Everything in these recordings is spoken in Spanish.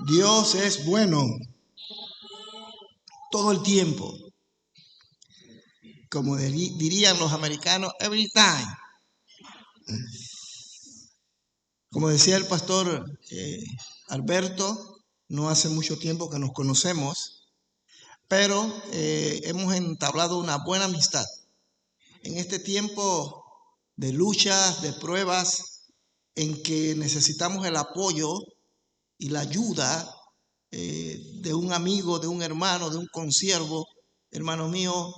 Dios es bueno todo el tiempo. Como dirían los americanos, every time. Como decía el pastor Alberto, no hace mucho tiempo que nos conocemos, pero hemos entablado una buena amistad. En este tiempo de luchas, de pruebas, en que necesitamos el apoyo y la ayuda de un amigo, de un hermano, de un consiervo, hermano mío,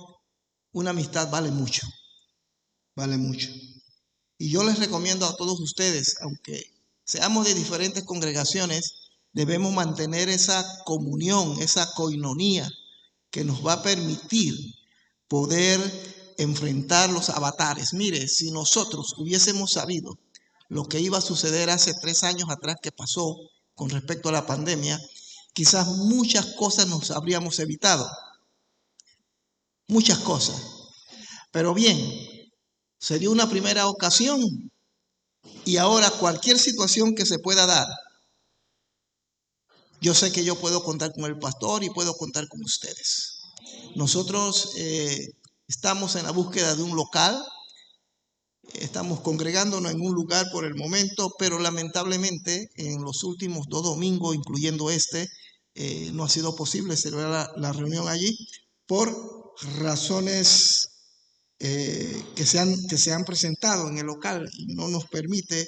una amistad vale mucho, vale mucho. Y yo les recomiendo a todos ustedes, aunque seamos de diferentes congregaciones, debemos mantener esa comunión, esa coinonía que nos va a permitir poder enfrentar los avatares. Mire, si nosotros hubiésemos sabido lo que iba a suceder hace 3 años atrás que pasó con respecto a la pandemia, quizás muchas cosas nos habríamos evitado. Muchas cosas. Pero bien, se dio una primera ocasión y ahora cualquier situación que se pueda dar, yo sé que yo puedo contar con el pastor y puedo contar con ustedes. Nosotros estamos en la búsqueda de un local, estamos congregándonos en un lugar por el momento, pero lamentablemente en los últimos 2 domingos, incluyendo no ha sido posible celebrar la reunión allí por razones que se han presentado en el local y no nos permite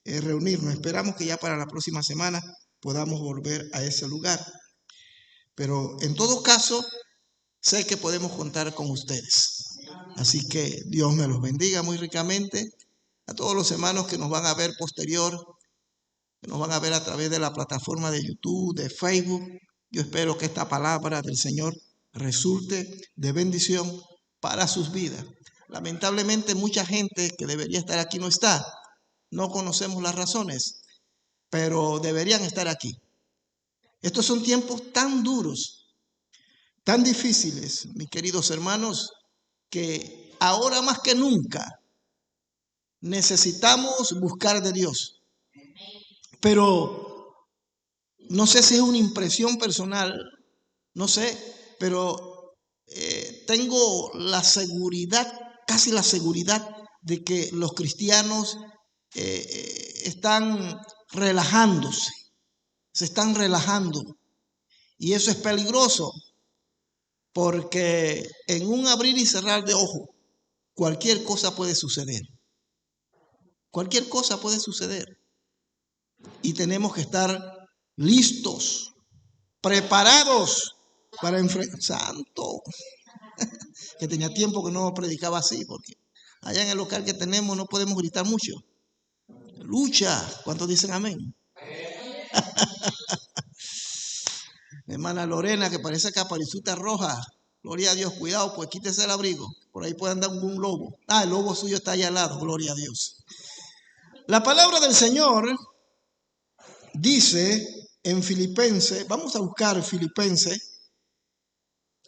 reunirnos. Esperamos que ya para la próxima semana podamos volver a ese lugar. Pero en todo caso, sé que podemos contar con ustedes. Así que Dios me los bendiga muy ricamente. A todos los hermanos que nos van a ver posterior, que nos van a ver a través de la plataforma de YouTube, de Facebook. Yo espero que esta palabra del Señor resulte de bendición para sus vidas. Lamentablemente mucha gente que debería estar aquí no está. No conocemos las razones, pero deberían estar aquí. Estos son tiempos tan duros, tan difíciles, mis queridos hermanos, que ahora más que nunca necesitamos buscar de Dios. Pero no sé si es una impresión personal, no sé, pero tengo la seguridad, casi la seguridad, de que los cristianos están relajándose, se están relajando. Y eso es peligroso, porque en un abrir y cerrar de ojos, cualquier cosa puede suceder. Cualquier cosa puede suceder. Y tenemos que estar listos, preparados para enfrentar. Santo, que tenía tiempo que no predicaba así, porque allá en el local que tenemos no podemos gritar mucho. Lucha, ¿cuántos dicen amén? Mi hermana Lorena, que parece caparizuta roja, gloria a Dios, cuidado, pues quítese el abrigo, por ahí puede andar un lobo. El lobo suyo está allá al lado, gloria a Dios. La palabra del Señor dice en Filipenses, vamos a buscar Filipenses,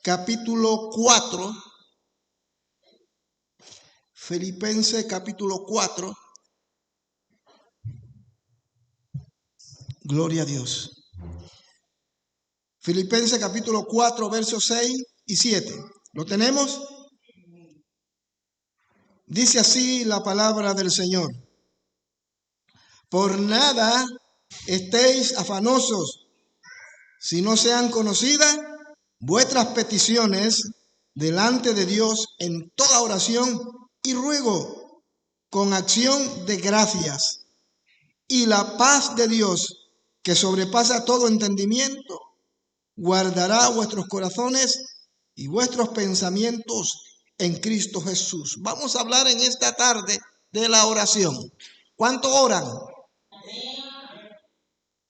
capítulo 4, Filipenses capítulo 4, gloria a Dios. Filipenses capítulo 4, versos 6 y 7. ¿Lo tenemos? Dice así la palabra del Señor. Por nada estéis afanosos, si no sean conocidas vuestras peticiones delante de Dios en toda oración y ruego con acción de gracias. Y la paz de Dios, que sobrepasa todo entendimiento, guardará vuestros corazones y vuestros pensamientos en Cristo Jesús. Vamos a hablar en esta tarde de la oración. ¿Cuánto oran?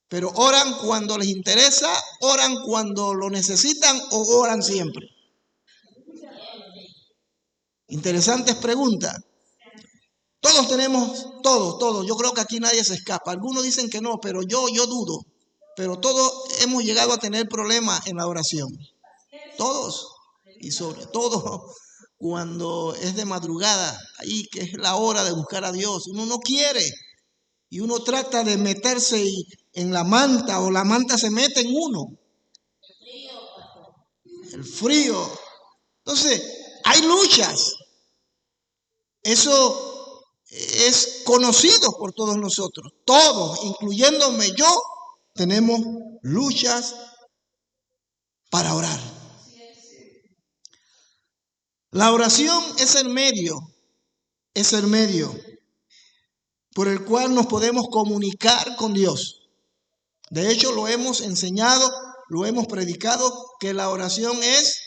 Pero oran cuando les interesa, oran cuando lo necesitan o oran siempre. Interesantes preguntas. Todos tenemos, todos. Yo creo que aquí nadie se escapa. Algunos dicen que no, pero yo dudo. Pero todos hemos llegado a tener problemas en la oración. Todos. Y sobre todo cuando es de madrugada, ahí que es la hora de buscar a Dios. Uno no quiere. y uno trata de meterse en la manta o la manta se mete en uno. El frío. Entonces, hay luchas. Eso es conocido por todos nosotros. Todos, incluyéndome yo, tenemos luchas para orar. La oración es el medio por el cual nos podemos comunicar con Dios. De hecho, lo hemos enseñado, lo hemos predicado, que la oración es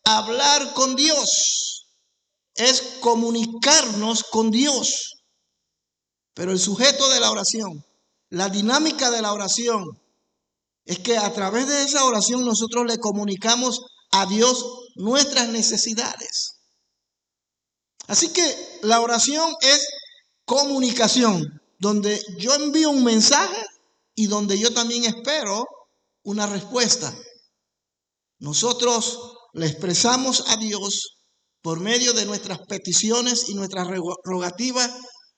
hablar con Dios, es comunicarnos con Dios. Pero el sujeto de la oración, la dinámica de la oración, es que a través de esa oración nosotros le comunicamos a Dios nuestras necesidades. Así que la oración es comunicación, donde yo envío un mensaje y donde yo también espero una respuesta. Nosotros le expresamos a Dios por medio de nuestras peticiones y nuestras rogativas,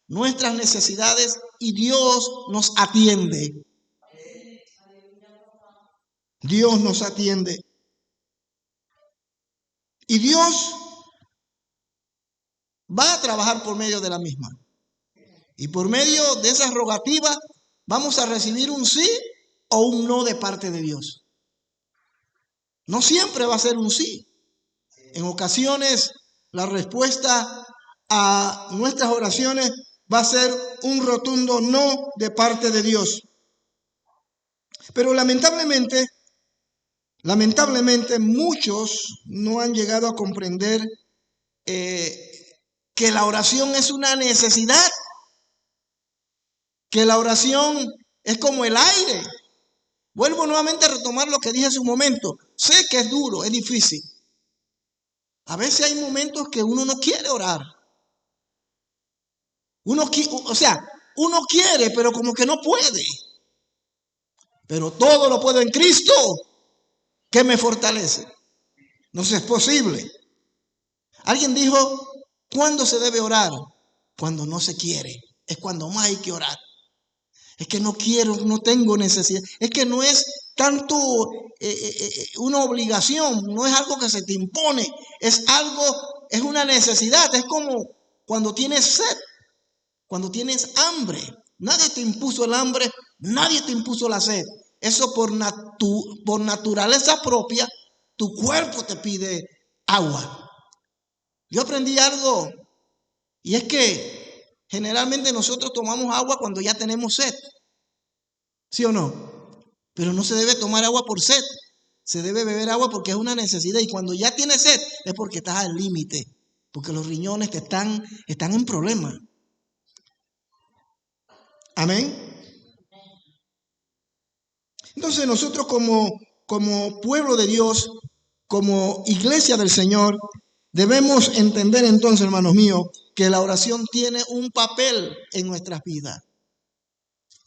nuestras necesidades, y Dios nos atiende. Dios nos atiende. Y Dios va a trabajar por medio de la misma. Y por medio de esas rogativas vamos a recibir un sí o un no de parte de Dios. No siempre va a ser un sí. En ocasiones la respuesta a nuestras oraciones va a ser un rotundo no de parte de Dios. Pero lamentablemente muchos no han llegado a comprender que la oración es una necesidad, que la oración es como el aire. Vuelvo nuevamente a retomar lo que dije hace un momento. Sé que es duro, es difícil. A veces hay momentos que uno no quiere orar. Uno quiere, pero como que no puede. Pero todo lo puedo en Cristo, que me fortalece. No sé, es posible. Alguien dijo, ¿cuándo se debe orar? Cuando no se quiere. Es cuando más hay que orar. Es que no quiero, no tengo necesidad. Es que no es tanto una obligación, no es algo que se te impone. Es una necesidad. Es como cuando tienes sed, cuando tienes hambre. Nadie te impuso el hambre, nadie te impuso la sed. Eso por naturaleza propia, tu cuerpo te pide agua. Yo aprendí algo, y es que generalmente nosotros tomamos agua cuando ya tenemos sed. ¿Sí o no? Pero no se debe tomar agua por sed. Se debe beber agua porque es una necesidad. Y cuando ya tienes sed es porque estás al límite. Porque los riñones están en problemas. Amén. Entonces nosotros como pueblo de Dios, como iglesia del Señor, debemos entender entonces, hermanos míos, que la oración tiene un papel en nuestras vidas.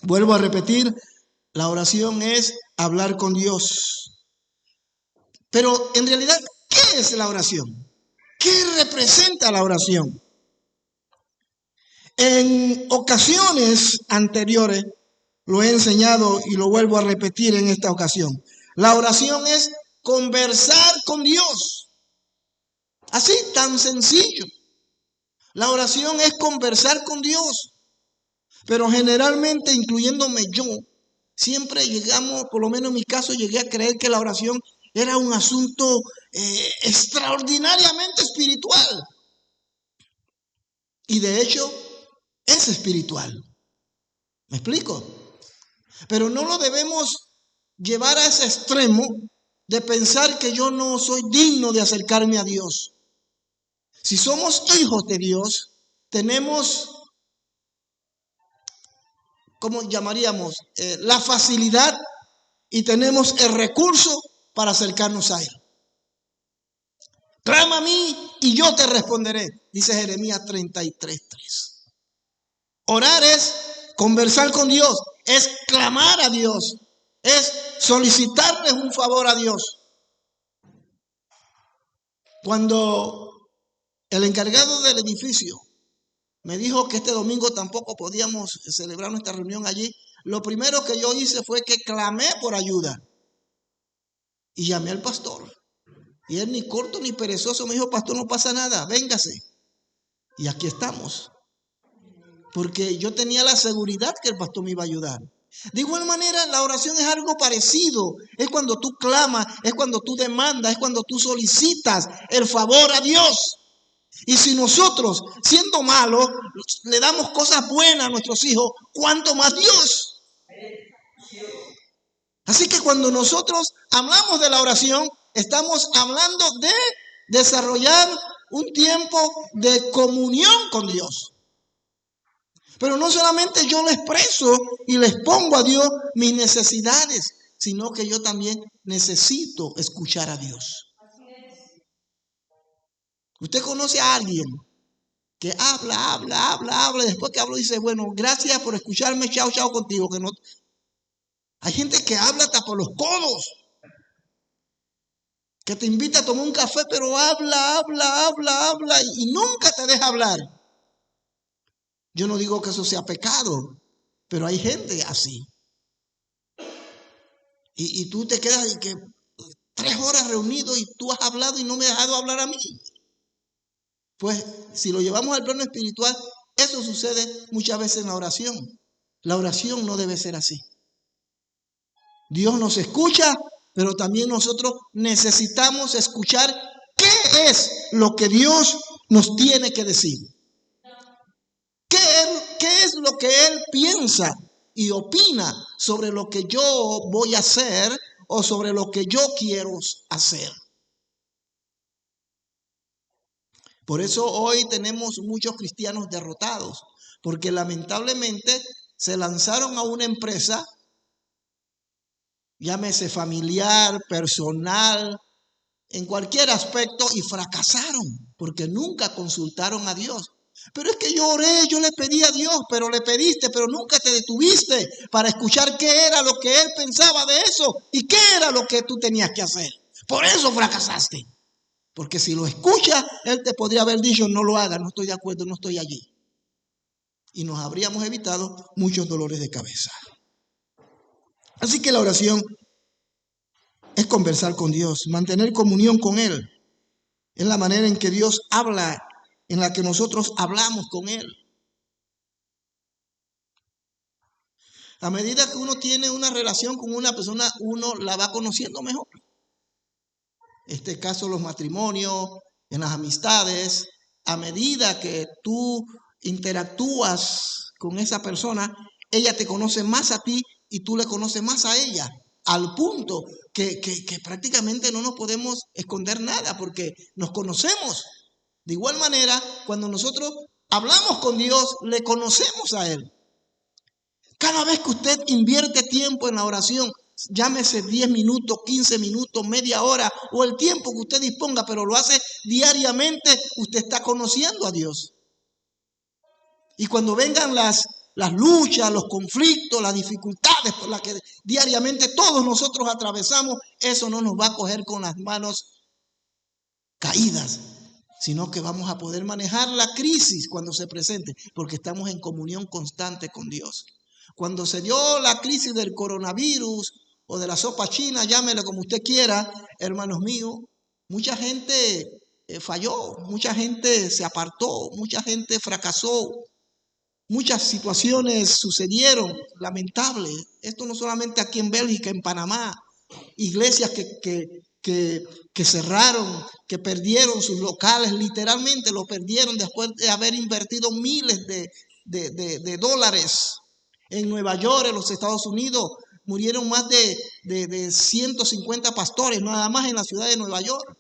Vuelvo a repetir, la oración es hablar con Dios. Pero en realidad, ¿qué es la oración? ¿Qué representa la oración? En ocasiones anteriores, lo he enseñado y lo vuelvo a repetir en esta ocasión. La oración es conversar con Dios. Así, tan sencillo. La oración es conversar con Dios. Pero generalmente, incluyéndome yo, siempre llegamos, por lo menos en mi caso, llegué a creer que la oración era un asunto extraordinariamente espiritual. Y de hecho, es espiritual. ¿Me explico? Pero no lo debemos llevar a ese extremo de pensar que yo no soy digno de acercarme a Dios. Si somos hijos de Dios, tenemos, ¿cómo llamaríamos? La facilidad y tenemos el recurso para acercarnos a Él. Clama a mí y yo te responderé, dice Jeremías 33:3. Orar es conversar con Dios, es clamar a Dios, es solicitarles un favor a Dios. Cuando el encargado del edificio me dijo que este domingo tampoco podíamos celebrar nuestra reunión allí. Lo primero que yo hice fue que clamé por ayuda y llamé al pastor. Y él ni corto ni perezoso me dijo, pastor, no pasa nada, véngase. Y aquí estamos. Porque yo tenía la seguridad que el pastor me iba a ayudar. De igual manera, la oración es algo parecido. Es cuando tú clamas, es cuando tú demandas, es cuando tú solicitas el favor a Dios. Y si nosotros, siendo malos, le damos cosas buenas a nuestros hijos, ¿cuánto más Dios? Así que cuando nosotros hablamos de la oración, estamos hablando de desarrollar un tiempo de comunión con Dios. Pero no solamente yo le expreso y le expongo a Dios mis necesidades, sino que yo también necesito escuchar a Dios. Usted conoce a alguien que habla, y después que hablo dice, bueno, gracias por escucharme, chao contigo. Que no. Hay gente que habla hasta por los codos, que te invita a tomar un café, pero habla, y nunca te deja hablar. Yo no digo que eso sea pecado, pero hay gente así. Y tú te quedas y que 3 horas reunido y tú has hablado y no me has dejado hablar a mí. Pues si lo llevamos al plano espiritual, eso sucede muchas veces en la oración. La oración no debe ser así. Dios nos escucha, pero también nosotros necesitamos escuchar qué es lo que Dios nos tiene que decir. ¿Qué es lo que Él piensa y opina sobre lo que yo voy a hacer o sobre lo que yo quiero hacer? Por eso hoy tenemos muchos cristianos derrotados, porque lamentablemente se lanzaron a una empresa, llámese familiar, personal, en cualquier aspecto, y fracasaron, porque nunca consultaron a Dios. Pero es que yo oré, yo le pedí a Dios, pero le pediste, pero nunca te detuviste para escuchar qué era lo que Él pensaba de eso y qué era lo que tú tenías que hacer. Por eso fracasaste. Porque si lo escuchas, Él te podría haber dicho, no lo hagas, no estoy de acuerdo, no estoy allí. Y nos habríamos evitado muchos dolores de cabeza. Así que la oración es conversar con Dios, mantener comunión con Él. Es la manera en que Dios habla, en la que nosotros hablamos con Él. A medida que uno tiene una relación con una persona, uno la va conociendo mejor. En este caso, los matrimonios, en las amistades, a medida que tú interactúas con esa persona, ella te conoce más a ti y tú le conoces más a ella, al punto que prácticamente no nos podemos esconder nada porque nos conocemos. De igual manera, cuando nosotros hablamos con Dios, le conocemos a Él. Cada vez que usted invierte tiempo en la oración, llámese 10 minutos, 15 minutos, media hora o el tiempo que usted disponga, pero lo hace diariamente, usted está conociendo a Dios. Y cuando vengan las luchas, los conflictos, las dificultades por las que diariamente todos nosotros atravesamos, eso no nos va a coger con las manos caídas, sino que vamos a poder manejar la crisis cuando se presente, porque estamos en comunión constante con Dios. Cuando se dio la crisis del coronavirus o de la sopa china, llámele como usted quiera, hermanos míos, mucha gente falló, mucha gente se apartó, mucha gente fracasó, muchas situaciones sucedieron, lamentables. Esto no solamente aquí en Bélgica, en Panamá, iglesias que cerraron, que perdieron sus locales, literalmente lo perdieron después de haber invertido miles de dólares. En Nueva York, en los Estados Unidos, murieron más de 150 pastores, nada más en la ciudad de Nueva York.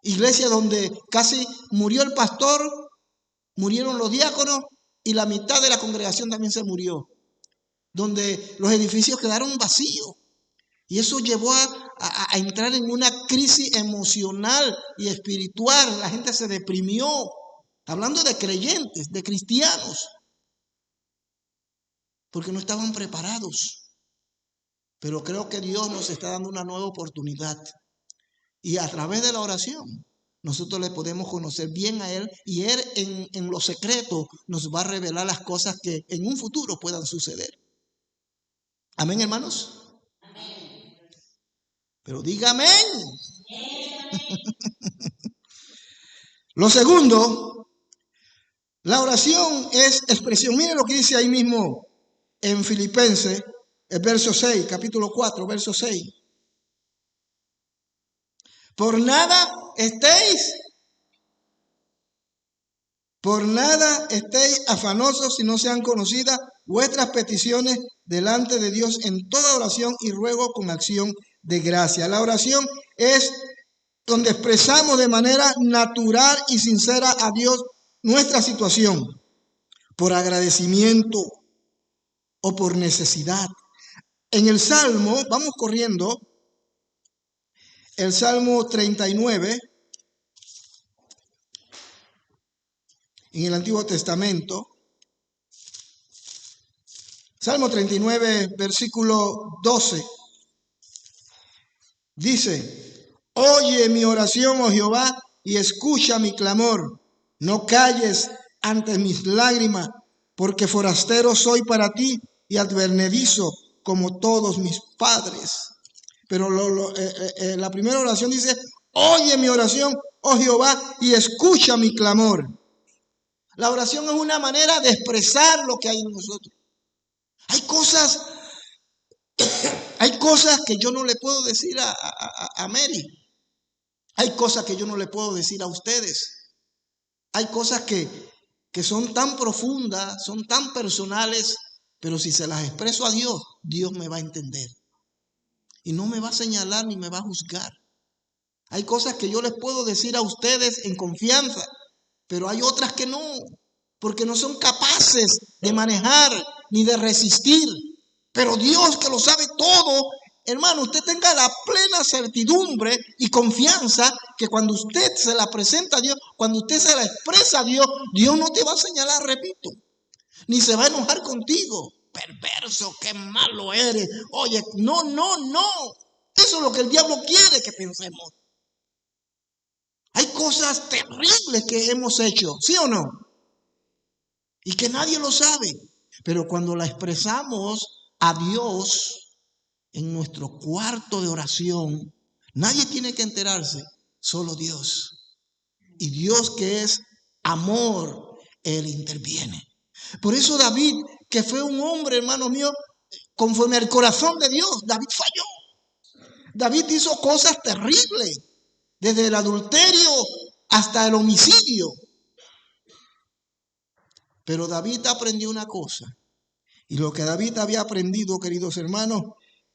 Iglesia donde casi murió el pastor, murieron los diáconos y la mitad de la congregación también se murió. Donde los edificios quedaron vacíos. Y eso llevó a entrar en una crisis emocional y espiritual. La gente se deprimió. Hablando de creyentes, de cristianos. Porque no estaban preparados. Pero creo que Dios nos está dando una nueva oportunidad. Y a través de la oración nosotros le podemos conocer bien a Él y Él en lo secreto nos va a revelar las cosas que en un futuro puedan suceder. Amén, hermanos. Amén. Pero diga amén. Lo segundo, la oración es expresión. Miren lo que dice ahí mismo en Filipenses, el verso 6, capítulo 4, verso 6. Por nada estéis afanosos si no sean conocidas vuestras peticiones delante de Dios en toda oración y ruego con acción de gracia. La oración es donde expresamos de manera natural y sincera a Dios nuestra situación, por agradecimiento o por necesidad. En el Salmo, vamos corriendo, el Salmo 39, en el Antiguo Testamento, Salmo 39, versículo 12, dice: oye mi oración, oh Jehová, y escucha mi clamor. No calles ante mis lágrimas, porque forastero soy para ti y advenedizo como todos mis padres. Pero la primera oración dice: oye mi oración, oh Jehová, y escucha mi clamor. La oración es una manera de expresar lo que hay en nosotros. Hay cosas que yo no le puedo decir a Mary. Hay cosas que yo no le puedo decir a ustedes. Hay cosas que son tan profundas, son tan personales, pero si se las expreso a Dios, Dios me va a entender. Y no me va a señalar ni me va a juzgar. Hay cosas que yo les puedo decir a ustedes en confianza, pero hay otras que no, porque no son capaces de manejar ni de resistir. Pero Dios, que lo sabe todo, hermano, usted tenga la plena certidumbre y confianza que cuando usted se la presenta a Dios, cuando usted se la expresa a Dios, Dios no te va a señalar, repito, ni se va a enojar contigo. Perverso, qué malo eres. Oye, no. Eso es lo que el diablo quiere que pensemos. Hay cosas terribles que hemos hecho, ¿sí o no? Y que nadie lo sabe. Pero cuando la expresamos a Dios en nuestro cuarto de oración, nadie tiene que enterarse, solo Dios. Y Dios, que es amor, Él interviene. Por eso David, que fue un hombre, hermano mío, conforme al corazón de Dios, David falló. David hizo cosas terribles, desde el adulterio hasta el homicidio. Pero David aprendió una cosa. Y lo que David había aprendido, queridos hermanos,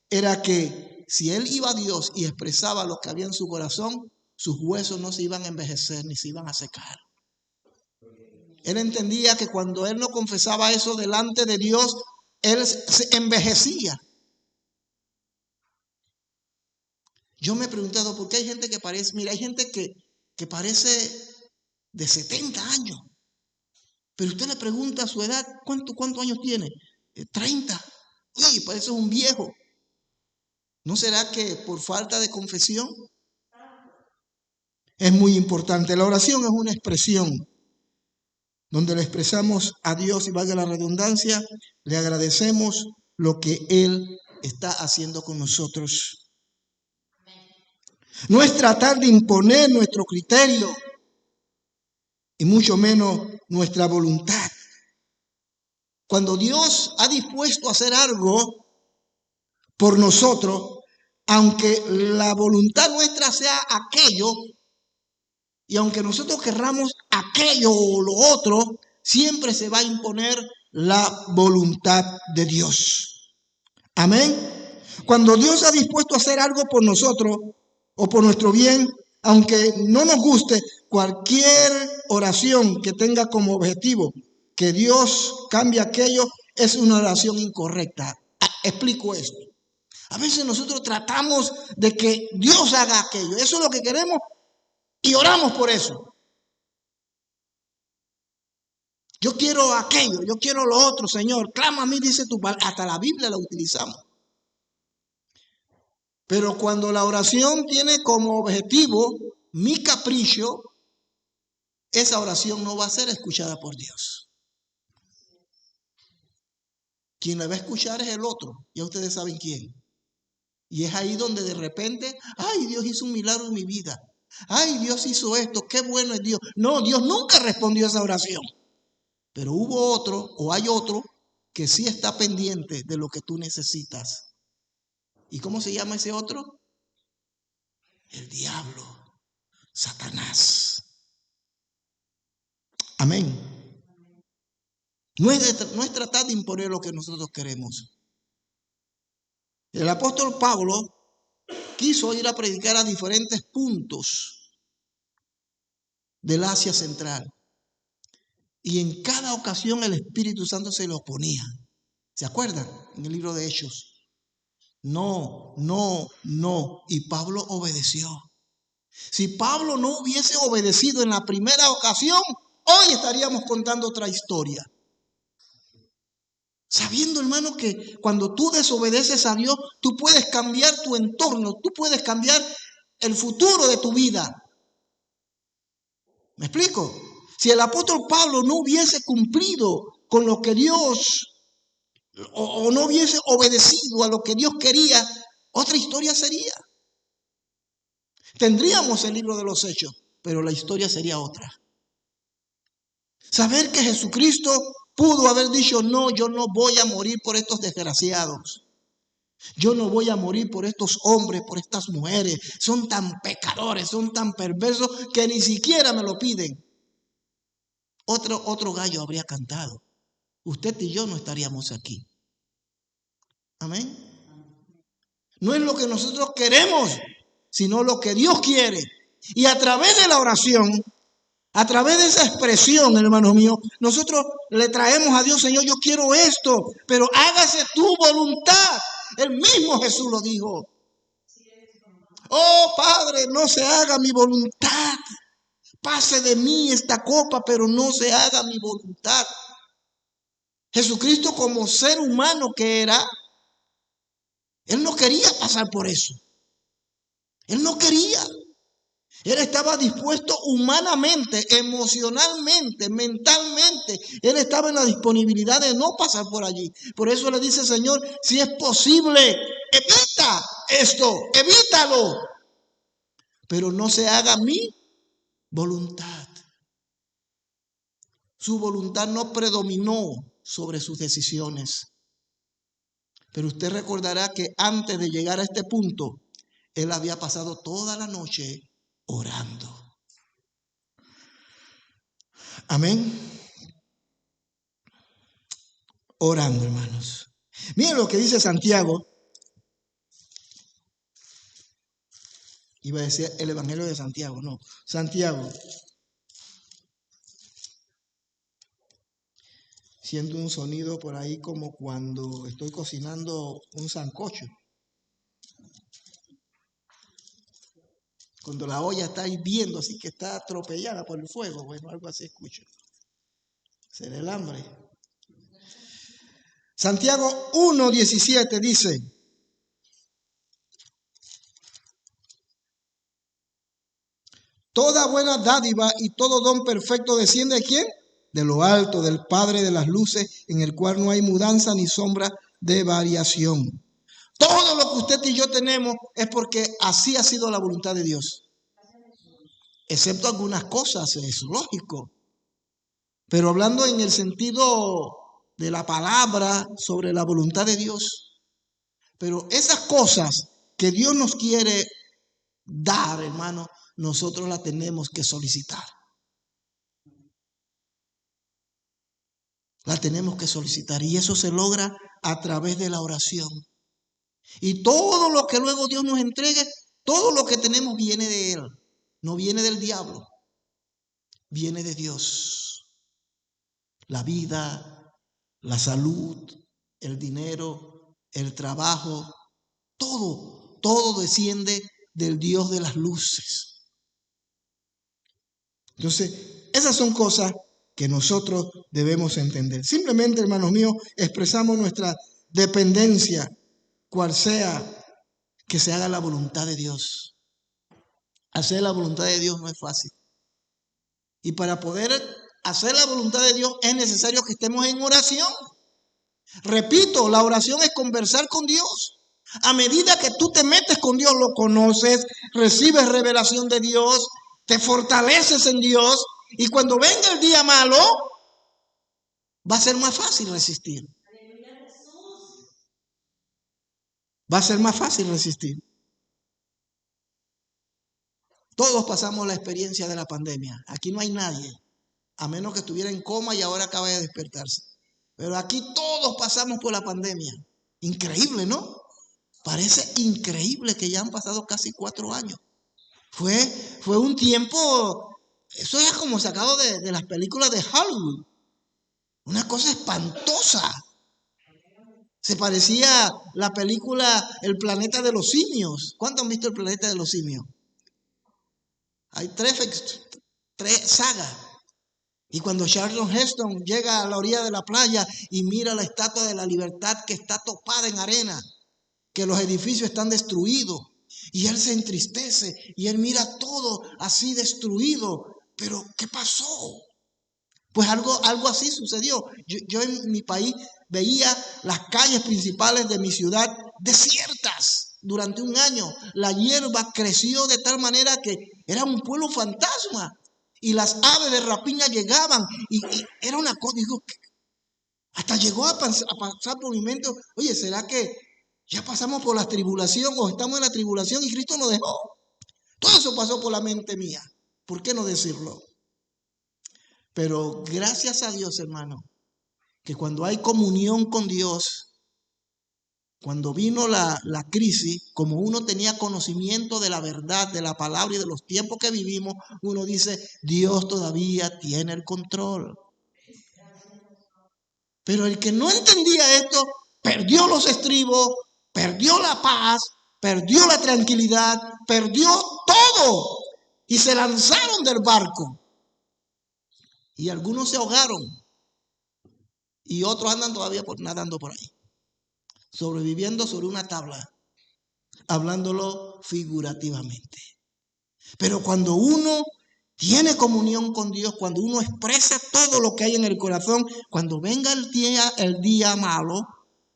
era que si él iba a Dios y expresaba lo que había en su corazón, sus huesos no se iban a envejecer ni se iban a secar. Él entendía que cuando él no confesaba eso delante de Dios, él se envejecía. Yo me he preguntado por qué hay gente que parece, mira, hay gente que parece de 70 años. Pero usted le pregunta su edad, ¿cuántos años tiene? 30. Y parece un viejo. ¿No será que por falta de confesión? Es muy importante. La oración es una expresión donde le expresamos a Dios, y valga la redundancia, le agradecemos lo que Él está haciendo con nosotros. No es tratar de imponer nuestro criterio y mucho menos nuestra voluntad. Cuando Dios ha dispuesto a hacer algo por nosotros, aunque la voluntad nuestra sea aquello, y aunque nosotros querramos aquello o lo otro, siempre se va a imponer la voluntad de Dios. Amén. Cuando Dios ha dispuesto a hacer algo por nosotros o por nuestro bien, aunque no nos guste, cualquier oración que tenga como objetivo que Dios cambie aquello es una oración incorrecta. Explico esto. A veces nosotros tratamos de que Dios haga aquello. Eso es lo que queremos y oramos por eso. Yo quiero aquello, yo quiero lo otro, Señor. Clama a mí, dice tu palabra. Hasta la Biblia la utilizamos. Pero cuando la oración tiene como objetivo mi capricho, esa oración no va a ser escuchada por Dios. Quien la va a escuchar es el otro. Ya ustedes saben quién. Y es ahí donde de repente, ay, Dios hizo un milagro en mi vida. Ay, Dios hizo esto, qué bueno es Dios. No, Dios nunca respondió a esa oración. Pero hubo otro, o hay otro, que sí está pendiente de lo que tú necesitas. ¿Y cómo se llama ese otro? El diablo, Satanás. Amén. No es tratar de imponer lo que nosotros queremos. El apóstol Pablo quiso ir a predicar a diferentes puntos del Asia Central. Y en cada ocasión el Espíritu Santo se lo oponía. ¿Se acuerdan? En el libro de Hechos. No, no, no. Y Pablo obedeció. Si Pablo no hubiese obedecido en la primera ocasión, hoy estaríamos contando otra historia. Sabiendo, hermano, que cuando tú desobedeces a Dios, tú puedes cambiar tu entorno, tú puedes cambiar el futuro de tu vida. ¿Me explico? Si el apóstol Pablo no hubiese cumplido con lo que Dios, o no hubiese obedecido a lo que Dios quería, otra historia sería. Tendríamos el libro de los Hechos, pero la historia sería otra. Saber que Jesucristo pudo haber dicho, no, yo no voy a morir por estos desgraciados. Yo no voy a morir por estos hombres, por estas mujeres. Son tan pecadores, son tan perversos que ni siquiera me lo piden. Otro gallo habría cantado. Usted y yo no estaríamos aquí. Amén. No es lo que nosotros queremos, sino lo que Dios quiere. Y a través de la oración, a través de esa expresión, hermano mío, nosotros le traemos a Dios, Señor, yo quiero esto, pero hágase tu voluntad. El mismo Jesús lo dijo. Oh, Padre, no se haga mi voluntad. Pase de mí esta copa, pero no se haga mi voluntad. Jesucristo, como ser humano que era, Él no quería pasar por eso. Él no quería. Él estaba dispuesto humanamente, emocionalmente, mentalmente. Él estaba en la disponibilidad de no pasar por allí. Por eso le dice, Señor, si es posible, evita esto, evítalo. Pero no se haga mi voluntad. Su voluntad no predominó sobre sus decisiones. Pero usted recordará que antes de llegar a este punto, él había pasado toda la noche orando. Amén. Orando, hermanos. Miren lo que dice Santiago. Iba a decir el Evangelio de Santiago, no. Santiago. Siento un sonido por ahí como cuando estoy cocinando un sancocho. Cuando la olla está hirviendo, así que está atropellada por el fuego. Bueno, algo así escucho. Será el hambre. Santiago 1:17 dice: toda buena dádiva y todo don perfecto desciende ¿de quién? De lo alto, del Padre de las luces, en el cual no hay mudanza ni sombra de variación. Todo lo que usted y yo tenemos es porque así ha sido la voluntad de Dios. Excepto algunas cosas, es lógico. Pero hablando en el sentido de la palabra sobre la voluntad de Dios. Pero esas cosas que Dios nos quiere dar, hermano, nosotros las tenemos que solicitar. La tenemos que solicitar y eso se logra a través de la oración. Y todo lo que luego Dios nos entregue, todo lo que tenemos viene de Él. No viene del diablo, viene de Dios. La vida, la salud, el dinero, el trabajo, todo desciende del Dios de las luces. Entonces, esas son cosas que nosotros debemos entender. Simplemente, hermanos míos, expresamos nuestra dependencia, cual sea, que se haga la voluntad de Dios. Hacer la voluntad de Dios no es fácil. Y para poder hacer la voluntad de Dios es necesario que estemos en oración. Repito, la oración es conversar con Dios. A medida que tú te metes con Dios, lo conoces, recibes revelación de Dios, te fortaleces en Dios, y cuando venga el día malo, va a ser más fácil resistir. Va a ser más fácil resistir. Todos pasamos la experiencia de la pandemia. Aquí no hay nadie, a menos que estuviera en coma y ahora acaba de despertarse. Pero aquí todos pasamos por la pandemia. Increíble, ¿no? Parece increíble que ya han pasado casi 4 años. Fue un tiempo, eso era como sacado de las películas de Hollywood. Una cosa espantosa. Se parecía la película El planeta de los simios. ¿Cuántos han visto El planeta de los simios? Hay tres sagas. Y cuando Charlton Heston llega a la orilla de la playa y mira la Estatua de la Libertad que está topada en arena, que los edificios están destruidos, y él se entristece y él mira todo así destruido. Pero ¿qué pasó? Pues algo así sucedió. Yo en mi país veía las calles principales de mi ciudad desiertas durante un año. La hierba creció de tal manera que era un pueblo fantasma. Y las aves de rapiña llegaban y era una cosa, digo, hasta llegó a pasar por mi mente, oye, ¿será que ya pasamos por la tribulación o estamos en la tribulación y Cristo nos dejó? Todo eso pasó por la mente mía. ¿Por qué no decirlo? Pero gracias a Dios, hermano, que cuando hay comunión con Dios, cuando vino la crisis, como uno tenía conocimiento de la verdad, de la palabra y de los tiempos que vivimos, uno dice, Dios todavía tiene el control. Pero el que no entendía esto, perdió los estribos, perdió la paz, perdió la tranquilidad, perdió todo. Y se lanzaron del barco. Y algunos se ahogaron. Y otros andan todavía nadando por ahí. Sobreviviendo sobre una tabla. Hablándolo figurativamente. Pero cuando uno tiene comunión con Dios, cuando uno expresa todo lo que hay en el corazón, cuando venga el día malo,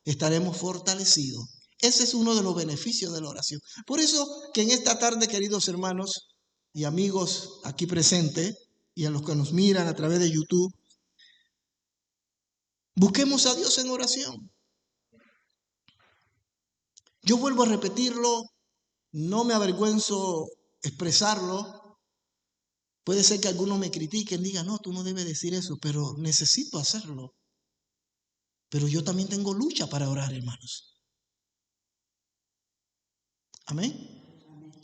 estaremos fortalecidos. Ese es uno de los beneficios de la oración. Por eso que en esta tarde, queridos hermanos y amigos aquí presentes, y a los que nos miran a través de YouTube, busquemos a Dios en oración. Yo vuelvo a repetirlo, no me avergüenzo expresarlo. Puede ser que algunos me critiquen, digan, no, tú no debes decir eso, pero necesito hacerlo. Pero yo también tengo lucha para orar, hermanos. Amén.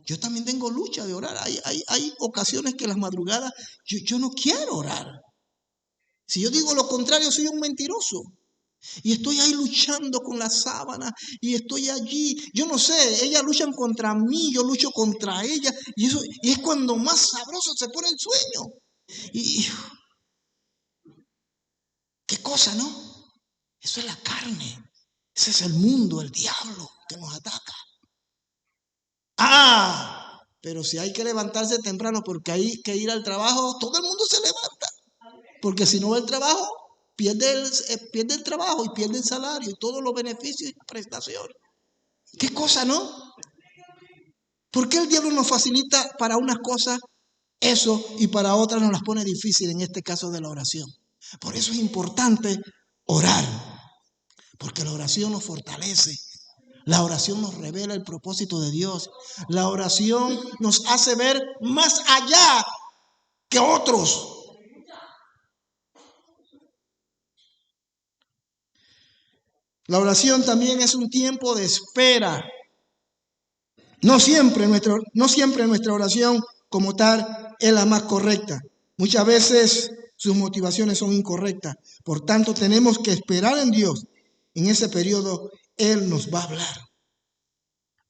Yo también tengo lucha de orar. Hay ocasiones que las madrugadas yo no quiero orar. Si yo digo lo contrario, soy un mentiroso. Y estoy ahí luchando con la sábana y estoy allí. Yo no sé, ellas luchan contra mí, yo lucho contra ellas. Y es cuando más sabroso se pone el sueño. Y qué cosa, ¿no? Eso es la carne. Ese es el mundo, el diablo que nos ataca. Pero si hay que levantarse temprano porque hay que ir al trabajo, todo el mundo se levanta. Porque si no va al trabajo, pierde el trabajo y pierde el salario y todos los beneficios y prestaciones. ¿Qué cosa, no? ¿Por qué el diablo nos facilita para unas cosas eso y para otras nos las pone difícil, en este caso de la oración? Por eso es importante orar, porque la oración nos fortalece. La oración nos revela el propósito de Dios. La oración nos hace ver más allá que otros. La oración también es un tiempo de espera. No siempre nuestra oración como tal es la más correcta. Muchas veces sus motivaciones son incorrectas. Por tanto, tenemos que esperar en Dios. En ese periodo, Él nos va a hablar.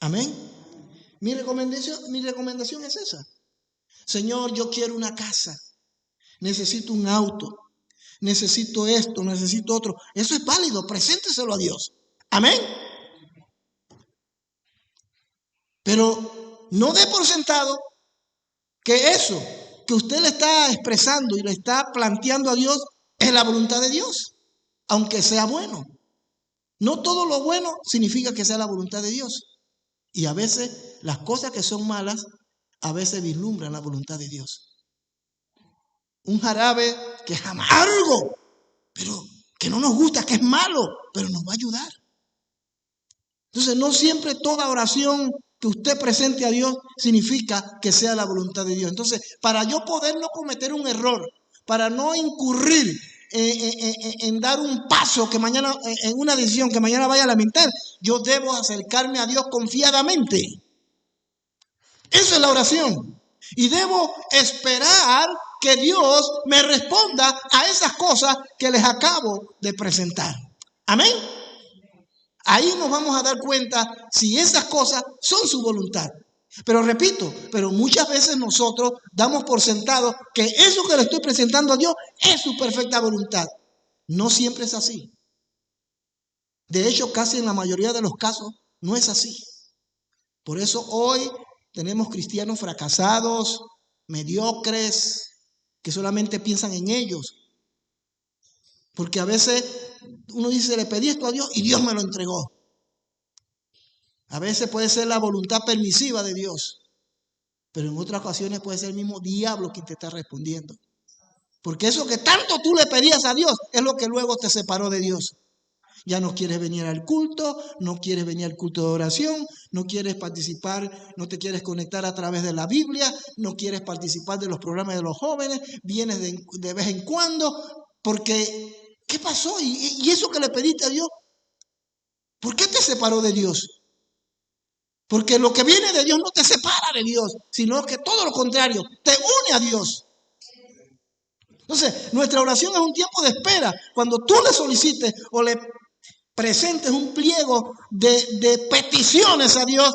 Amén. Mi recomendación es esa. Señor, yo quiero una casa. Necesito un auto. Necesito esto, necesito otro. Eso es válido. Presénteselo a Dios. Amén. Pero no dé por sentado que eso que usted le está expresando y le está planteando a Dios es la voluntad de Dios, aunque sea bueno. No todo lo bueno significa que sea la voluntad de Dios. Y a veces las cosas que son malas, a veces vislumbran la voluntad de Dios. Un jarabe que es amargo, pero que no nos gusta, que es malo, pero nos va a ayudar. Entonces, no siempre toda oración que usted presente a Dios significa que sea la voluntad de Dios. Entonces, para yo poder no cometer un error, para no incurrir en dar un paso que mañana, en una decisión que mañana vaya a lamentar, yo debo acercarme a Dios confiadamente. Eso es la oración. Y debo esperar que Dios me responda a esas cosas que les acabo de presentar. Amén. Ahí nos vamos a dar cuenta si esas cosas son su voluntad. Pero repito, pero muchas veces nosotros damos por sentado que eso que le estoy presentando a Dios es su perfecta voluntad. No siempre es así. De hecho, casi en la mayoría de los casos no es así. Por eso hoy tenemos cristianos fracasados, mediocres, que solamente piensan en ellos. Porque a veces uno dice, le pedí esto a Dios y Dios me lo entregó. A veces puede ser la voluntad permisiva de Dios, pero en otras ocasiones puede ser el mismo diablo quien te está respondiendo. Porque eso que tanto tú le pedías a Dios es lo que luego te separó de Dios. Ya no quieres venir al culto, no quieres venir al culto de oración, no quieres participar, no te quieres conectar a través de la Biblia, no quieres participar de los programas de los jóvenes, vienes de vez en cuando, porque ¿qué pasó? ¿Y eso que le pediste a Dios? ¿Por qué te separó de Dios? Porque lo que viene de Dios no te separa de Dios, sino que todo lo contrario, te une a Dios. Entonces, nuestra oración es un tiempo de espera. Cuando tú le solicites o le presentes un pliego de peticiones a Dios,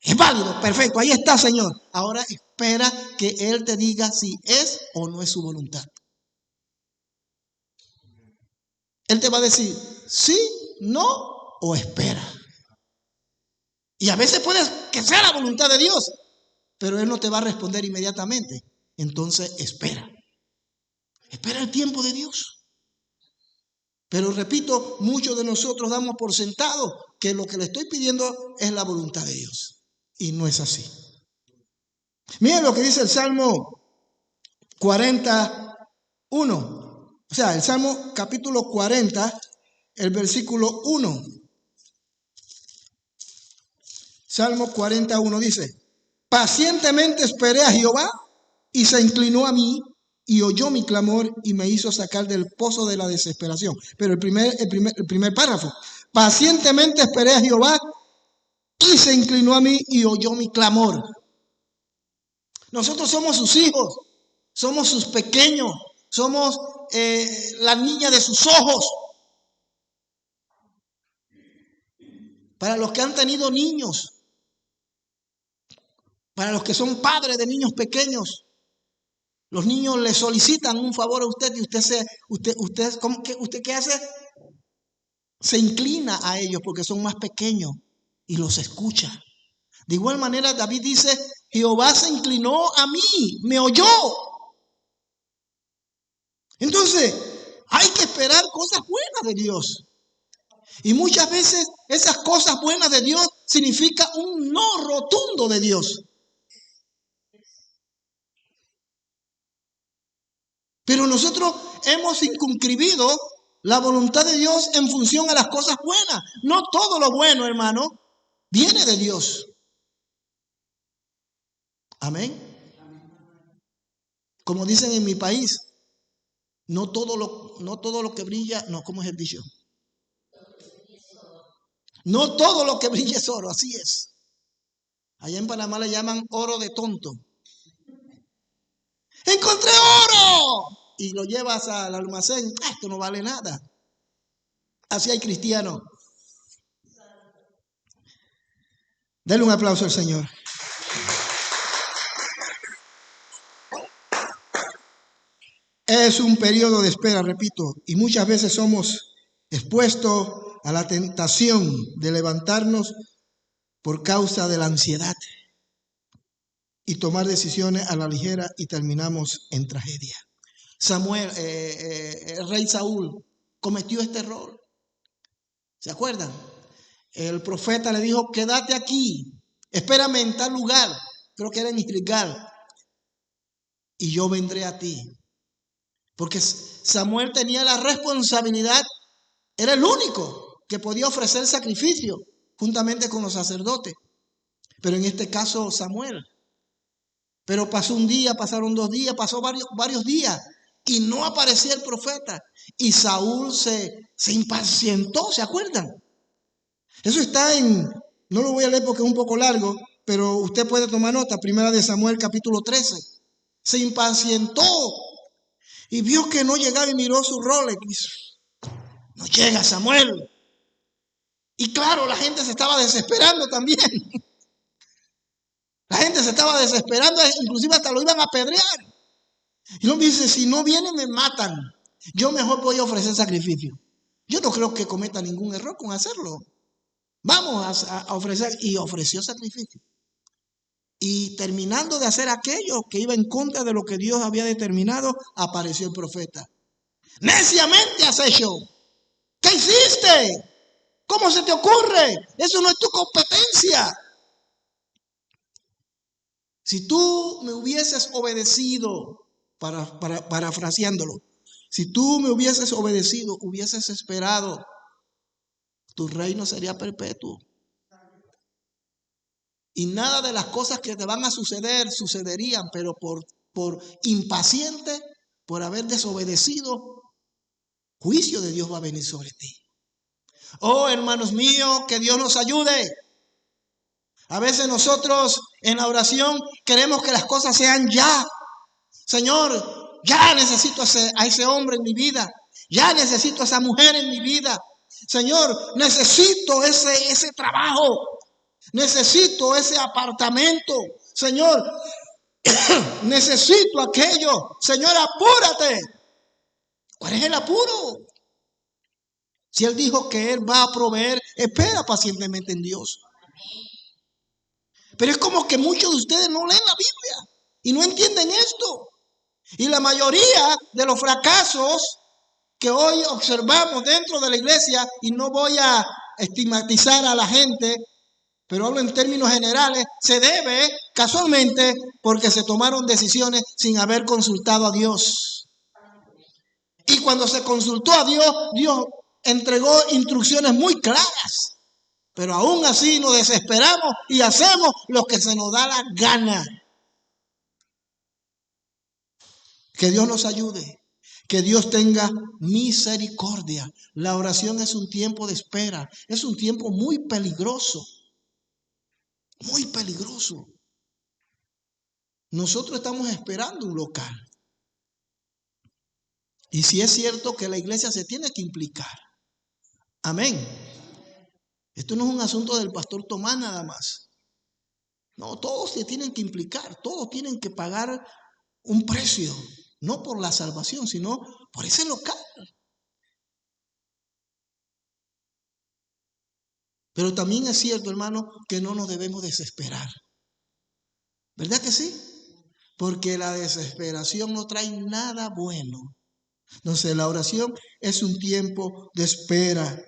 es válido, perfecto, ahí está, Señor. Ahora espera que Él te diga si es o no es su voluntad. Él te va a decir sí, no o espera. Y a veces puede que sea la voluntad de Dios, pero Él no te va a responder inmediatamente. Entonces espera. Espera el tiempo de Dios. Pero repito, muchos de nosotros damos por sentado que lo que le estoy pidiendo es la voluntad de Dios. Y no es así. Miren lo que dice el Salmo 41. O sea, el Salmo capítulo 40, el versículo 1. Salmo 41 dice, pacientemente esperé a Jehová y se inclinó a mí y oyó mi clamor y me hizo sacar del pozo de la desesperación. Pero el primer párrafo, pacientemente esperé a Jehová y se inclinó a mí y oyó mi clamor. Nosotros somos sus hijos, somos sus pequeños, somos la niña de sus ojos. Para los que han tenido niños, para los que son padres de niños pequeños, los niños le solicitan un favor a usted y ¿usted qué hace? Se inclina a ellos porque son más pequeños y los escucha. De igual manera, David dice, Jehová se inclinó a mí, me oyó. Entonces, hay que esperar cosas buenas de Dios. Y muchas veces esas cosas buenas de Dios significa un no rotundo de Dios. Pero nosotros hemos circunscribido la voluntad de Dios en función a las cosas buenas. No todo lo bueno, hermano, viene de Dios. Amén. Como dicen en mi país, no todo lo que brilla, no, ¿cómo es el dicho? No todo lo que brilla es oro, así es. Allá en Panamá le llaman oro de tonto. ¡Encontré oro! Y lo llevas al almacén, esto no vale nada. Así hay cristianos. Denle un aplauso al Señor. Es un periodo de espera, repito, y muchas veces somos expuestos a la tentación de levantarnos por causa de la ansiedad. y tomar decisiones a la ligera y terminamos en tragedia. El rey Saúl cometió este error. ¿Se acuerdan? El profeta le dijo, quédate aquí, espérame en tal lugar, creo que era en Gilgal, y yo vendré a ti. Porque Samuel tenía la responsabilidad, era el único que podía ofrecer sacrificio juntamente con los sacerdotes. Pero en este caso Samuel. Pero pasó un día, pasaron 2 días, pasó varios días y no aparecía el profeta. Y Saúl se impacientó, ¿se acuerdan? Eso está no lo voy a leer porque es un poco largo, pero usted puede tomar nota, 1 Samuel capítulo 13. Se impacientó y vio que no llegaba y miró su Rolex. No llega Samuel. Y claro, la gente se estaba desesperando también. La gente se estaba desesperando, inclusive hasta lo iban a apedrear. Y no dice, si no viene me matan. Yo mejor voy a ofrecer sacrificio. Yo no creo que cometa ningún error con hacerlo. Vamos a ofrecer. Y ofreció sacrificio. Y terminando de hacer aquello que iba en contra de lo que Dios había determinado, apareció el profeta. Neciamente has hecho. ¿Qué hiciste? ¿Cómo se te ocurre? Eso no es tu competencia. Si tú me hubieses obedecido, parafraseándolo, si tú me hubieses obedecido, hubieses esperado, tu reino sería perpetuo. Y nada de las cosas que te van a suceder, sucederían, pero por impaciente, por haber desobedecido, juicio de Dios va a venir sobre ti. Oh, hermanos míos, que Dios nos ayude. A veces nosotros en la oración queremos que las cosas sean ya. Señor, ya necesito a ese hombre en mi vida. Ya necesito a esa mujer en mi vida. Señor, necesito ese trabajo. Necesito ese apartamento. Señor, necesito aquello. Señor, apúrate. ¿Cuál es el apuro? Si Él dijo que Él va a proveer, espera pacientemente en Dios. Pero es como que muchos de ustedes no leen la Biblia y no entienden esto. Y la mayoría de los fracasos que hoy observamos dentro de la iglesia, y no voy a estigmatizar a la gente, pero hablo en términos generales, se debe casualmente porque se tomaron decisiones sin haber consultado a Dios. Y cuando se consultó a Dios, Dios entregó instrucciones muy claras. Pero aún así nos desesperamos y hacemos lo que se nos da la gana. Que Dios nos ayude. Que Dios tenga misericordia. La oración es un tiempo de espera. Es un tiempo muy peligroso. Muy peligroso. Nosotros estamos esperando un local. Y si es cierto que la iglesia se tiene que implicar. Amén. Esto no es un asunto del pastor Tomás nada más. No, todos se tienen que implicar. Todos tienen que pagar un precio. No por la salvación, sino por ese local. Pero también es cierto, hermano, que no nos debemos desesperar. ¿Verdad que sí? Porque la desesperación no trae nada bueno. Entonces la oración es un tiempo de espera.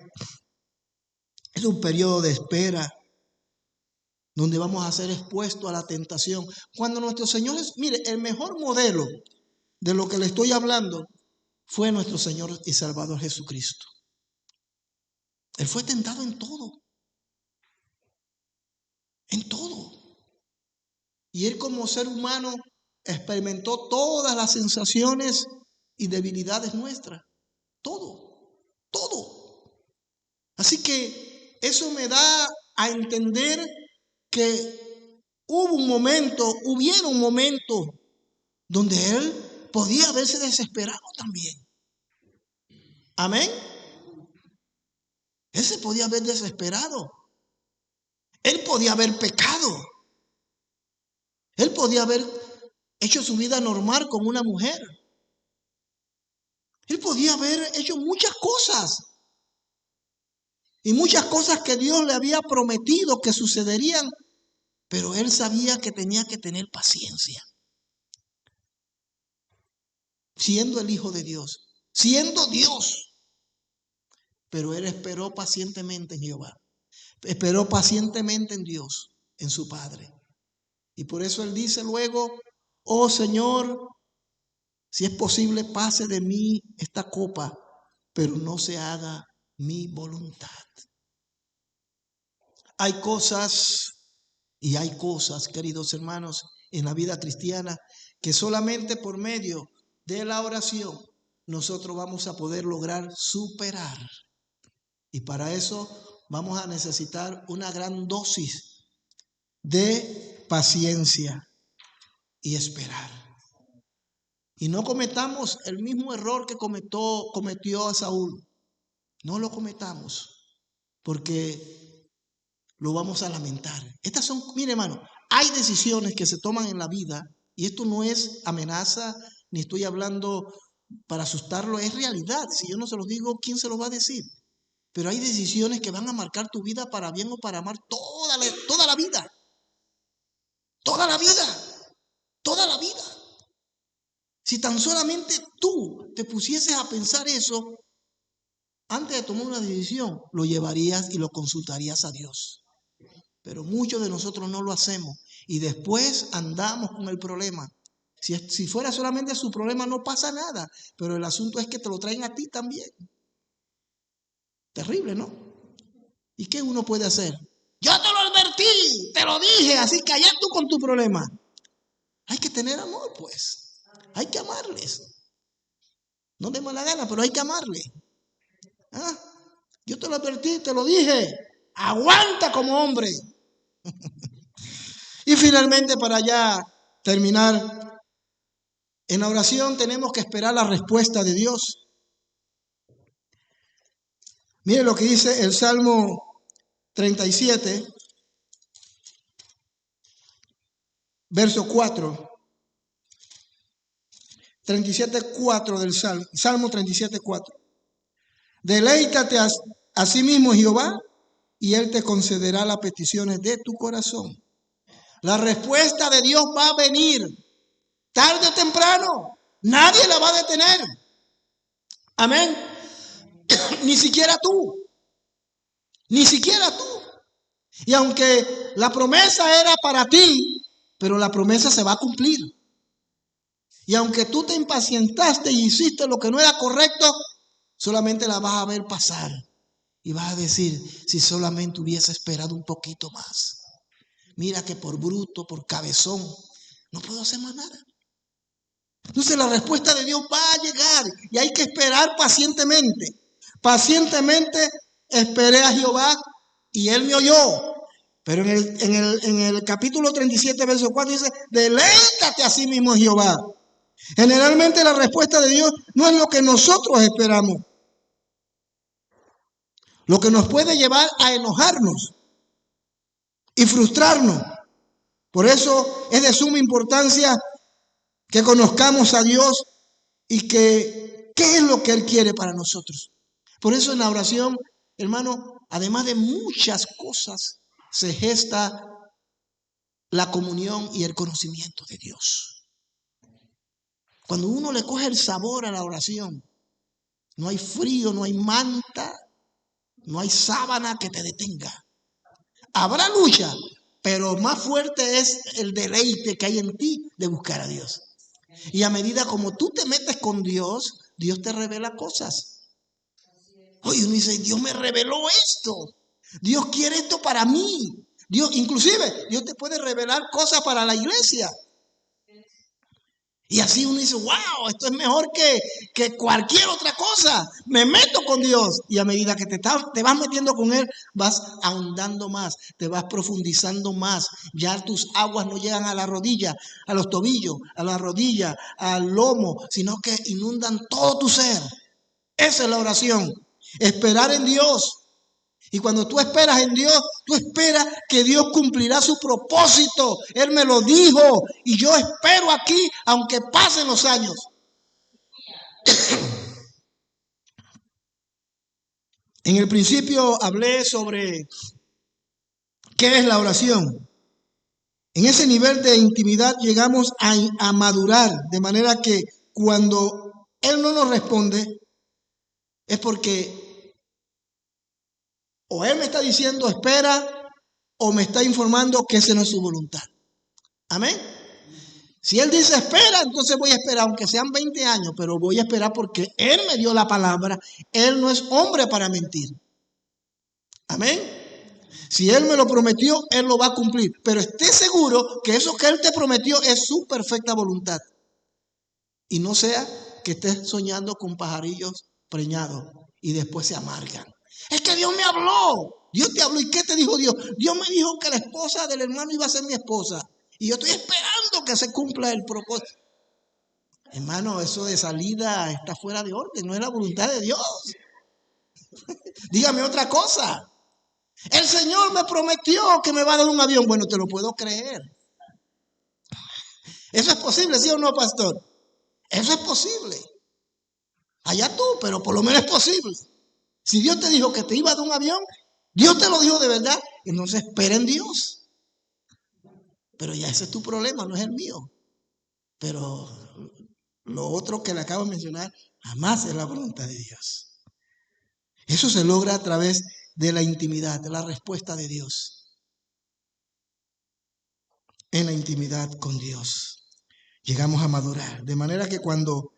Es un periodo de espera donde vamos a ser expuestos a la tentación. Cuando nuestro Señor mire, el mejor modelo de lo que le estoy hablando fue nuestro Señor y Salvador Jesucristo. Él fue tentado en todo. En todo. Y Él como ser humano experimentó todas las sensaciones y debilidades nuestras. Todo. Todo. Así que eso me da a entender que hubiera un momento donde Él podía haberse desesperado también. Amén. Él se podía haber desesperado. Él podía haber pecado. Él podía haber hecho su vida normal como una mujer. Él podía haber hecho muchas cosas. Y muchas cosas que Dios le había prometido que sucederían, Pero él sabía que tenía que tener paciencia. Siendo el Hijo de Dios, siendo Dios. Pero él esperó pacientemente en Jehová. Esperó pacientemente en Dios, en su Padre. Y por eso él dice luego, oh Señor, si es posible, pase de mí esta copa, pero no se haga mi voluntad. Hay cosas y hay cosas, queridos hermanos, en la vida cristiana que solamente por medio de la oración nosotros vamos a poder lograr superar. Y para eso vamos a necesitar una gran dosis de paciencia y esperar. Y no cometamos el mismo error que cometió a Saúl. No lo cometamos, porque lo vamos a lamentar. Estas son, mire hermano, hay decisiones que se toman en la vida, y esto no es amenaza, ni estoy hablando para asustarlo, es realidad. Si yo no se los digo, ¿quién se los va a decir? Pero hay decisiones que van a marcar tu vida para bien o para mal toda la vida. Toda la vida. Toda la vida. Si tan solamente tú te pusieses a pensar eso, antes de tomar una decisión, lo llevarías y lo consultarías a Dios. Pero muchos de nosotros no lo hacemos y después andamos con el problema. Si fuera solamente su problema, no pasa nada, pero el asunto es que te lo traen a ti también. Terrible, ¿no? ¿Y qué uno puede hacer? Yo te lo advertí, te lo dije, así que allá tú con tu problema. Hay que tener amor, pues. Hay que amarles. No de mala gana, pero hay que amarle. ¿Ah? Yo te lo advertí, te lo dije. Aguanta como hombre. Y finalmente, para ya terminar, en la oración tenemos que esperar la respuesta de Dios. Mire lo que dice el Salmo 37, verso 4. 37:4 del Salmo 37:4. Deleítate a sí mismo, Jehová, y Él te concederá las peticiones de tu corazón. La respuesta de Dios va a venir tarde o temprano. Nadie la va a detener. Amén. Ni siquiera tú. Ni siquiera tú. Y aunque la promesa era para ti, pero la promesa se va a cumplir. Y aunque tú te impacientaste y hiciste lo que no era correcto, solamente la vas a ver pasar. Y vas a decir, si solamente hubiese esperado un poquito más. Mira que por bruto, por cabezón, no puedo hacer más nada. Entonces la respuesta de Dios va a llegar y hay que esperar pacientemente. Pacientemente esperé a Jehová y Él me oyó. Pero en el capítulo 37, verso 4 dice, deleítate a sí mismo, Jehová. Generalmente la respuesta de Dios no es lo que nosotros esperamos. Lo que nos puede llevar a enojarnos y frustrarnos. Por eso es de suma importancia que conozcamos a Dios y que qué es lo que Él quiere para nosotros. Por eso en la oración, hermano, además de muchas cosas, se gesta la comunión y el conocimiento de Dios. Cuando uno le coge el sabor a la oración, no hay frío, no hay manta, no hay sábana que te detenga. Habrá lucha, pero más fuerte es el deleite que hay en ti de buscar a Dios. Y a medida como tú te metes con Dios, Dios te revela cosas. Oye, uno dice, Dios me reveló esto. Dios quiere esto para mí. Dios, inclusive, Dios te puede revelar cosas para la iglesia. Y así uno dice, wow, esto es mejor que cualquier otra cosa. Me meto con Dios. Y a medida que te vas metiendo con Él, vas ahondando más, te vas profundizando más. Ya tus aguas no llegan a la rodilla, a los tobillos, a la rodilla, al lomo, sino que inundan todo tu ser. Esa es la oración. Esperar en Dios. Y cuando tú esperas en Dios, tú esperas que Dios cumplirá su propósito. Él me lo dijo y yo espero aquí aunque pasen los años. En el principio hablé sobre qué es la oración. En ese nivel de intimidad llegamos a madurar, de manera que cuando Él no nos responde, es porque o Él me está diciendo espera, o me está informando que esa no es su voluntad. Amén. Si Él dice espera, entonces voy a esperar, aunque sean 20 años, pero voy a esperar porque Él me dio la palabra. Él no es hombre para mentir. Amén. Si Él me lo prometió, Él lo va a cumplir. Pero esté seguro que eso que Él te prometió es su perfecta voluntad. Y no sea que estés soñando con pajarillos preñados y después se amargan. Es que Dios me habló. Dios te habló. ¿Y qué te dijo Dios? Dios me dijo que la esposa del hermano iba a ser mi esposa. Y yo estoy esperando que se cumpla el propósito. Hermano, eso de salida está fuera de orden. No es la voluntad de Dios. Dígame otra cosa. El Señor me prometió que me va a dar un avión. Bueno, te lo puedo creer. ¿Eso es posible, sí o no, pastor? Eso es posible. Allá tú, pero por lo menos es posible. Si Dios te dijo que te iba a dar un avión, Dios te lo dijo de verdad, entonces espera en Dios. Pero ya ese es tu problema, no es el mío. Pero lo otro que le acabo de mencionar, jamás es la voluntad de Dios. Eso se logra a través de la intimidad, de la respuesta de Dios. En la intimidad con Dios llegamos a madurar. De manera que cuando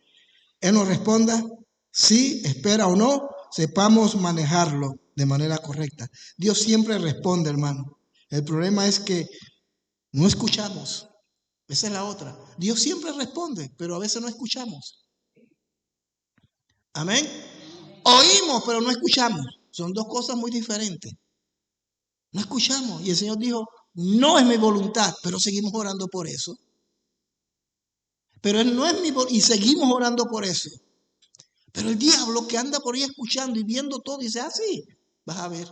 Él nos responda, sí, espera o no, sepamos manejarlo de manera correcta. Dios siempre responde, hermano. El problema es que no escuchamos. Esa es la otra. Dios siempre responde, pero a veces no escuchamos. Amén. Oímos, pero no escuchamos. Son dos cosas muy diferentes. No escuchamos. Y el Señor dijo, no es mi voluntad, pero seguimos orando por eso. Pero Él no es mi voluntad y seguimos orando por eso. Pero el diablo que anda por ahí escuchando y viendo todo dice, sí, vas a ver.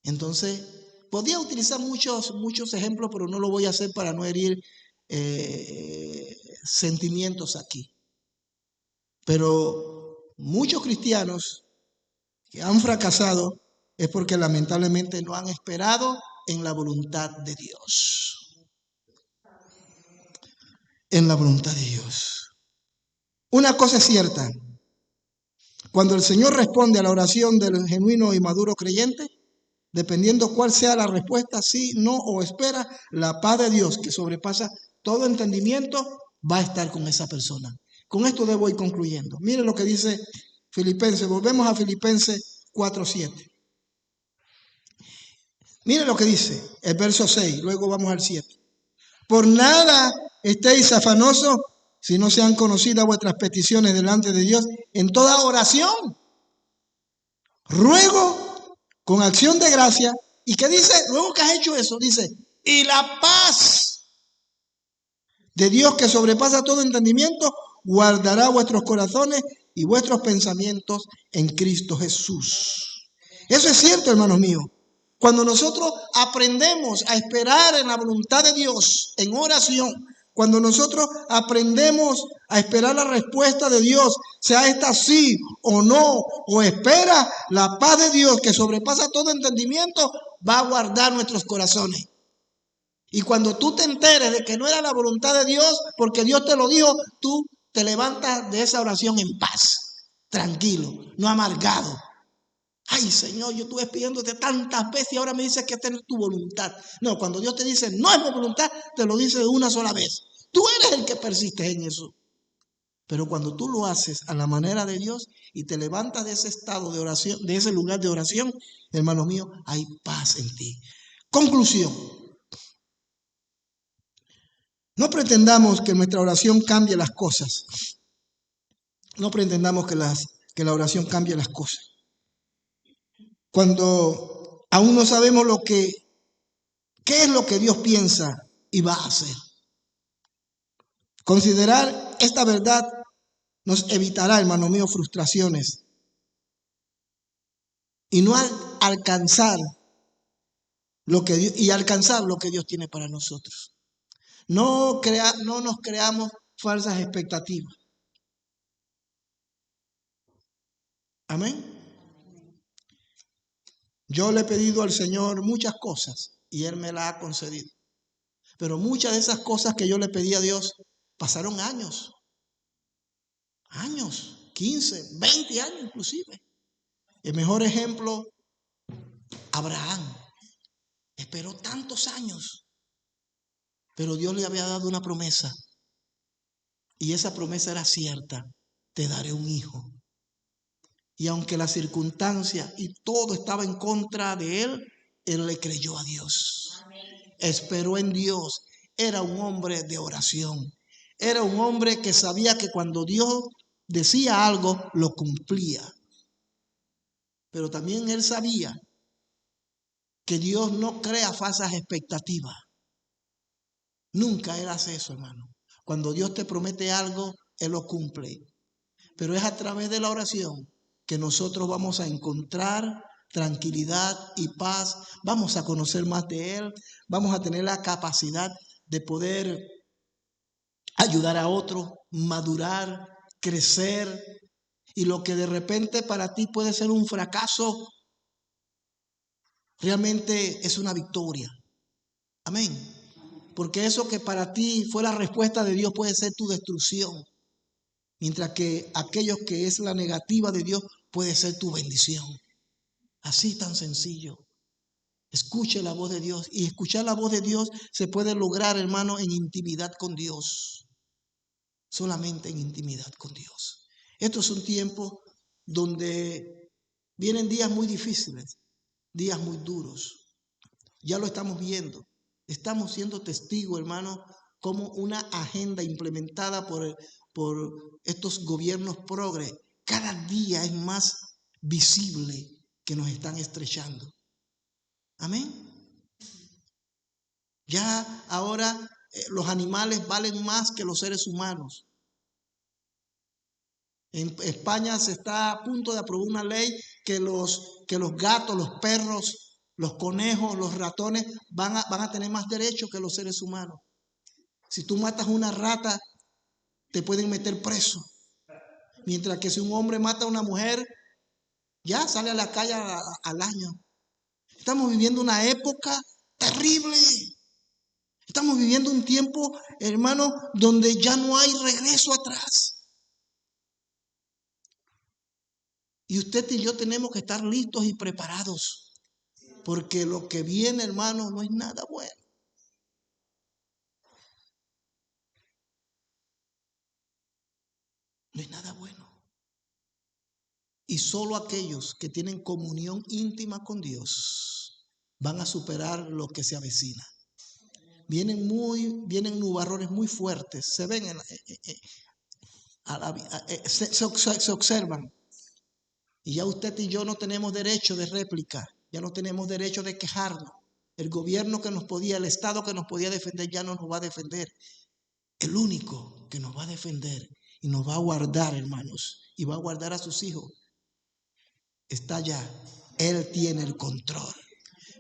Entonces, podía utilizar muchos ejemplos, pero no lo voy a hacer para no herir sentimientos aquí. Pero muchos cristianos que han fracasado es porque lamentablemente no han esperado en la voluntad de Dios. En la voluntad de Dios. Una cosa es cierta. Cuando el Señor responde a la oración del genuino y maduro creyente, dependiendo cuál sea la respuesta, sí, no o espera, la paz de Dios que sobrepasa todo entendimiento va a estar con esa persona. Con esto debo ir concluyendo. Miren lo que dice Filipenses. Volvemos a Filipenses 4:7. Miren lo que dice el verso 6, luego vamos al 7. Por nada estéis afanosos si no sean conocidas vuestras peticiones delante de Dios en toda oración. Ruego con acción de gracia. ¿Y qué dice? Luego que has hecho eso, dice, y la paz de Dios que sobrepasa todo entendimiento, guardará vuestros corazones y vuestros pensamientos en Cristo Jesús. Eso es cierto, hermanos míos. Cuando nosotros aprendemos a esperar en la voluntad de Dios, en oración, cuando nosotros aprendemos a esperar la respuesta de Dios, sea esta sí o no, o espera, la paz de Dios que sobrepasa todo entendimiento, va a guardar nuestros corazones. Y cuando tú te enteres de que no era la voluntad de Dios, porque Dios te lo dijo, tú te levantas de esa oración en paz, tranquilo, no amargado. Ay, Señor, yo estuve pidiéndote tantas veces y ahora me dices que esta no es tu voluntad. No, cuando Dios te dice no es mi voluntad, te lo dice de una sola vez. Tú eres el que persiste en eso. Pero cuando tú lo haces a la manera de Dios y te levantas de ese estado de oración, de ese lugar de oración, hermano mío, hay paz en ti. Conclusión. No pretendamos que nuestra oración cambie las cosas. No pretendamos que la oración cambie las cosas. Cuando aún no sabemos qué es lo que Dios piensa y va a hacer. Considerar esta verdad nos evitará, hermano mío, frustraciones y no alcanzar alcanzar lo que Dios tiene para nosotros. No nos creamos falsas expectativas. Amén. Yo le he pedido al Señor muchas cosas y Él me las ha concedido. Pero muchas de esas cosas que yo le pedí a Dios pasaron años, 15, 20 años inclusive. El mejor ejemplo, Abraham. Esperó tantos años, pero Dios le había dado una promesa. Y esa promesa era cierta: te daré un hijo. Y aunque la circunstancia y todo estaba en contra de él, él le creyó a Dios. Esperó en Dios. Era un hombre de oración. Era un hombre que sabía que cuando Dios decía algo, lo cumplía. Pero también él sabía que Dios no crea falsas expectativas. Nunca él hace eso, hermano. Cuando Dios te promete algo, él lo cumple. Pero es a través de la oración que nosotros vamos a encontrar tranquilidad y paz. Vamos a conocer más de él. Vamos a tener la capacidad de poder ayudar a otros, madurar, crecer. Y lo que de repente para ti puede ser un fracaso, realmente es una victoria. Amén. Porque eso que para ti fue la respuesta de Dios puede ser tu destrucción. Mientras que aquello que es la negativa de Dios puede ser tu bendición. Así tan sencillo. Escuche la voz de Dios. Y escuchar la voz de Dios se puede lograr, hermano, en intimidad con Dios. Solamente en intimidad con Dios. Esto es un tiempo donde vienen días muy difíciles, días muy duros. Ya lo estamos viendo. Estamos siendo testigos, hermano, como una agenda implementada por estos gobiernos progres cada día es más visible que nos están estrechando. Amén. Ya ahora los animales valen más que los seres humanos. En España se está a punto de aprobar una ley que los gatos, los perros, los conejos, los ratones van a tener más derechos que los seres humanos. Si tú matas una rata, te pueden meter preso. Mientras que si un hombre mata a una mujer, ya sale a la calle al año. Estamos viviendo una época terrible. Estamos viviendo un tiempo, hermano, donde ya no hay regreso atrás. Y usted y yo tenemos que estar listos y preparados. Porque lo que viene, hermano, no es nada bueno. No es nada bueno. Y solo aquellos que tienen comunión íntima con Dios van a superar lo que se avecina. Vienen nubarrones muy fuertes, se ven, se observan. Y ya usted y yo no tenemos derecho de réplica, ya no tenemos derecho de quejarnos. El gobierno que nos podía, el Estado que nos podía defender ya no nos va a defender. El único que nos va a defender y nos va a guardar, hermanos, y va a guardar a sus hijos, está allá. Él tiene el control.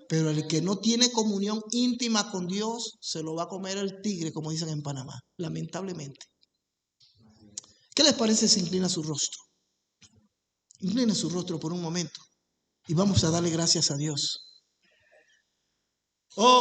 Pero el que no tiene comunión íntima con Dios, se lo va a comer el tigre, como dicen en Panamá, lamentablemente. ¿Qué les parece si inclina su rostro? Incline su rostro por un momento y vamos a darle gracias a Dios. Oh,